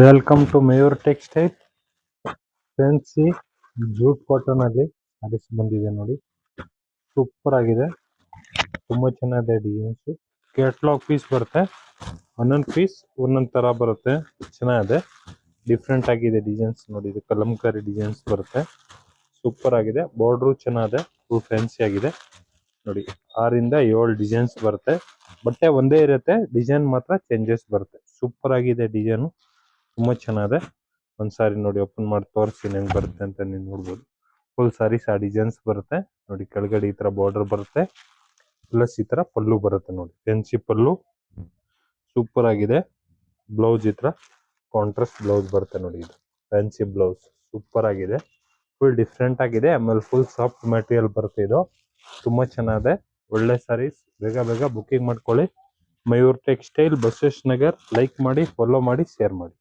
Welcome to Mayur textile. Fancy jute cotton ಅಲ್ಲಿ sarees ಬಂದಿದೆ ನೋಡಿ. ಸೂಪರ್ ಆಗಿದೆ, ತುಂಬಾ ಚೆನ್ನಾಗಿದೆ ಡಿಸೈನ್ಸ್. ಕ್ಯಾಟ್ಲಾಗ್ ಪೀಸ್ ಬರುತ್ತೆ, ಒಂದೊಂದು ಪೀಸ್ ಒಂದೊಂದು ತರ ಬರುತ್ತೆ. ಚೆನ್ನಾಗಿದೆ, ಡಿಫ್ರೆಂಟ್ ಆಗಿದೆ ಡಿಸೈನ್ಸ್ ನೋಡಿ. ಇದು ಕಲಂಕಾರಿ ಡಿಸೈನ್ಸ್ ಬರುತ್ತೆ, ಸೂಪರ್ ಆಗಿದೆ. ಬಾರ್ಡ್ರು ಚೆನ್ನಾಗಿದೆ, ಫುಲ್ ಫ್ಯಾನ್ಸಿ ಆಗಿದೆ ನೋಡಿ. 6 ಇಂದ 7 ಡಿಸೈನ್ಸ್ ಬರುತ್ತೆ, ಬಟ್ಟೆ ಒಂದೇ ಇರುತ್ತೆ, ಡಿಸೈನ್ ಮಾತ್ರ ಚೇಂಜಸ್ ಬರುತ್ತೆ. ಸೂಪರ್ ಆಗಿದೆ ಡಿಸೈನು, ತುಂಬಾ ಚೆನ್ನಾಗಿದೆ. ಒಂದ್ಸಾರಿ ನೋಡಿ ಓಪನ್ ಮಾಡಿ ತೋರಿಸ್ತೀನಿ ಹೆಂಗ್ ಬರುತ್ತೆ ಅಂತ ನೀವು ನೋಡ್ಬೋದು. ಫುಲ್ ಸಾರೀಸ್ ಆ ಡಿಸೈನ್ಸ್ ಬರುತ್ತೆ ನೋಡಿ. ಕೆಳಗಡೆ ಈ ತರ ಬಾರ್ಡರ್ ಬರುತ್ತೆ, ಪ್ಲಸ್ ಈ ತರ ಪಲ್ಲು ಬರುತ್ತೆ ನೋಡಿ. ಫ್ಯಾನ್ಸಿ ಪಲ್ಲು ಸೂಪರ್ ಆಗಿದೆ. ಬ್ಲೌಸ್ ಈ ತರ ಕಾಂಟ್ರಾಸ್ಟ್ ಬ್ಲೌಸ್ ಬರುತ್ತೆ ನೋಡಿ. ಇದು ಫ್ಯಾನ್ಸಿ ಬ್ಲೌಸ್ ಸೂಪರ್ ಆಗಿದೆ, ಫುಲ್ ಡಿಫ್ರೆಂಟ್ ಆಗಿದೆ. ಆಮೇಲೆ ಫುಲ್ ಸಾಫ್ಟ್ ಮೆಟೀರಿಯಲ್ ಬರುತ್ತೆ. ಇದು ತುಂಬಾ ಚೆನ್ನಾಗಿದೆ, ಒಳ್ಳೆ ಸಾರೀಸ್. ಬೇಗ ಬೇಗ ಬುಕಿಂಗ್ ಮಾಡ್ಕೊಳ್ಳಿ. ಮಯೂರ್ ಟೆಕ್ಸ್ಟೈಲ್, ಬಸವೇಶ್ ನಗರ್. ಲೈಕ್ ಮಾಡಿ, ಫಾಲೋ ಮಾಡಿ, ಶೇರ್ ಮಾಡಿ.